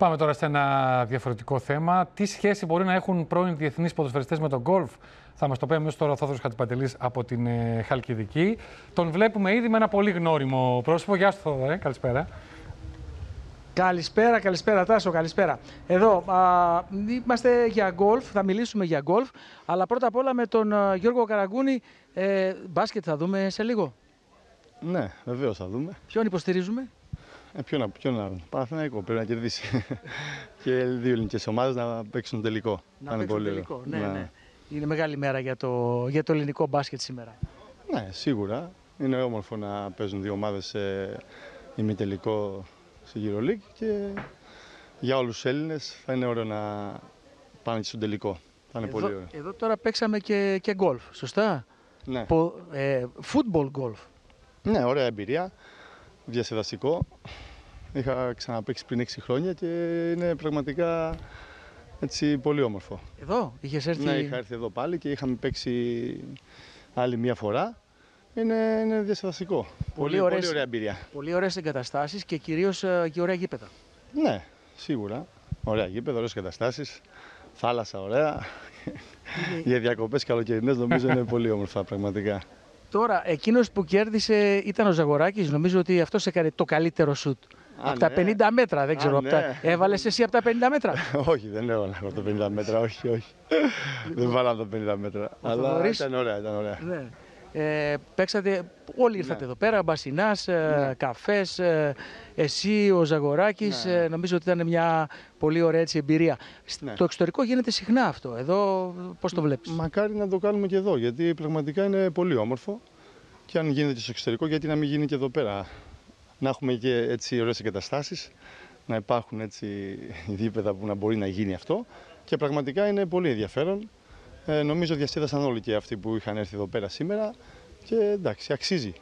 Πάμε τώρα σε ένα διαφορετικό θέμα. Τι σχέση μπορεί να έχουν πρώην διεθνείς ποδοσφαιριστές με τον γκολφ? Θα μας το πει αμέσως τώρα ο Θόδωρος Χατζηπαντελής από την Χαλκιδική. Τον βλέπουμε ήδη με ένα πολύ γνώριμο πρόσωπο. Γεια σου, Θόδωρε, καλησπέρα. Καλησπέρα Τάσο, καλησπέρα. Εδώ είμαστε για γκολφ, θα μιλήσουμε για γκολφ, αλλά πρώτα απ' όλα με τον Γιώργο Καραγκούνη. Μπάσκετ θα δούμε σε λίγο. Ναι, βεβαίως θα δούμε. Ποιον υποστηρίζουμε? Ποιον να Παναθηναϊκό, πρέπει να κερδίσει. Και δύο ελληνικές ομάδες να παίξουν τελικό. Να παίξουν τελικό, ναι. Είναι μεγάλη μέρα για το ελληνικό μπάσκετ σήμερα. Ναι, σίγουρα. Είναι όμορφο να παίζουν δύο ομάδες σε ημιτελικό στη EuroLeague και για όλους τους Έλληνες θα είναι ωραίο να πάνε και στον τελικό. Θα είναι πολύ ωραίο. Εδώ τώρα παίξαμε και γκολφ, σωστά? Ναι. Football γκολφ. Ναι, ωραία εμπειρία. Διασκεδαστικό. Είχα ξαναπαίξει πριν 6 χρόνια και είναι πραγματικά έτσι πολύ όμορφο. Εδώ είχες έρθει? Ναι, είχα έρθει εδώ πάλι και είχαμε παίξει άλλη μία φορά. Είναι διασκεδαστικό. Πολύ ωραία εμπειρία. Πολύ ωραίες εγκαταστάσεις και κυρίως και ωραία γήπεδα. Ναι, σίγουρα. Ωραία γήπεδα, ωραίες εγκαταστάσεις. Θάλασσα ωραία. Για διακοπές καλοκαιρινές νομίζω είναι πολύ όμορφα πραγματικά. Τώρα, εκείνος που κέρδισε ήταν ο Ζαγοράκης. Νομίζω ότι αυτός έκανε το καλύτερο σουτ. Από τα 50 μέτρα, δεν ξέρω. Έβαλες εσύ από τα 50 μέτρα? Όχι, δεν έβαλα από τα 50 μέτρα, όχι. Δεν βάλα από τα 50 μέτρα. Αλλά ήταν ωραία. Ναι. Παίξατε, όλοι ήρθατε εδώ πέρα, Μπασινάς, Καφές, εσύ, ο Ζαγοράκης. Νομίζω ότι ήταν μια πολύ ωραία έτσι εμπειρία. Στο εξωτερικό γίνεται συχνά αυτό. Εδώ πώς το βλέπεις? Μακάρι να το κάνουμε και εδώ, γιατί πραγματικά είναι πολύ όμορφο. Και αν γίνεται και στο εξωτερικό, γιατί να μην γίνει και εδώ πέρα. Να έχουμε και έτσι ωραίες εγκαταστάσεις, να υπάρχουν έτσι γήπεδα που να μπορεί να γίνει αυτό. Και πραγματικά είναι πολύ ενδιαφέρον. Νομίζω διασκέδασαν όλοι και αυτοί που είχαν έρθει εδώ πέρα σήμερα και εντάξει,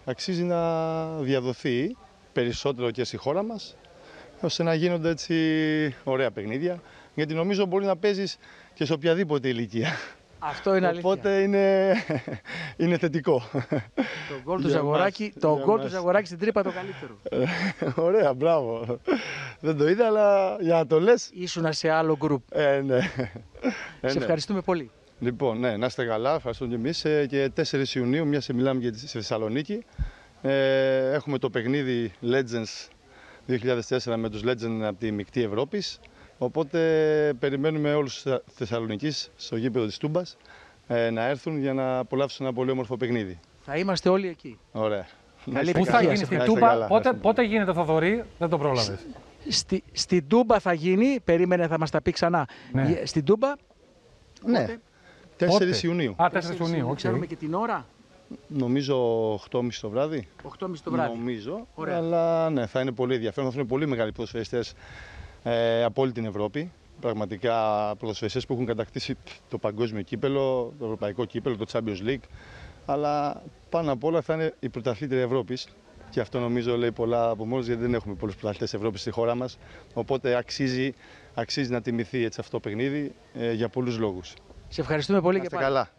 αξίζει να διαδοθεί περισσότερο και στη χώρα μας, ώστε να γίνονται έτσι ωραία παιχνίδια, γιατί νομίζω μπορεί να παίζεις και σε οποιαδήποτε ηλικία. Αυτό είναι αλήθεια. Οπότε είναι θετικό. Το γκολ του Ζαγοράκη στην τρύπα το καλύτερο. Ωραία, μπράβο. Δεν το είδα, αλλά για να το λες. Ήσουνα σε άλλο γκρουπ. Ναι. Σε ευχαριστούμε πολύ. Λοιπόν, ναι, να είστε καλά, ευχαριστούμε και εμείς. Και 4 Ιουνίου, μια σε μιλάμε για τη Θεσσαλονίκη, έχουμε το παιχνίδι Legends 2004 με τους Legends από τη Μεικτή Ευρώπης. Οπότε περιμένουμε όλους τους Θεσσαλονικείς στο γήπεδο της Τούμπας να έρθουν για να απολαύσουν ένα πολύ όμορφο παιχνίδι. Θα είμαστε όλοι εκεί. Ωραία. Πού θα γίνει στην Τούμπα, πότε γίνεται, Θοδωρή, δεν το πρόλαβες? Στην Τούμπα θα γίνει, περίμενε, θα μας τα πει ξανά. Ναι. Στην Τούμπα. Ναι. 4 Ιουνίου. 4 Ιουνίου, οκ. Ξέρουμε και την ώρα. Νομίζω 8.30 το βράδυ. 8.30 το βράδυ. Νομίζω. Ωραία. Αλλά ναι, θα είναι πολύ ενδιαφέρον. Θα είναι πολύ μεγάλοι ποδοσφαιριστές από όλη την Ευρώπη. Πραγματικά ποδοσφαιριστές που έχουν κατακτήσει το παγκόσμιο κύπελο, το ευρωπαϊκό κύπελο, το Champions League. Αλλά πάνω απ' όλα θα είναι η πρωταθλήτρια Ευρώπης. Και αυτό νομίζω λέει πολλά από μόνος, γιατί δεν έχουμε πολλούς πρωταθλητές Ευρώπης στη χώρα μας. Οπότε αξίζει να τιμηθεί έτσι αυτό το παιχνίδι για πολλούς λόγους. Σε ευχαριστούμε πολύ και πάλι. Καλά.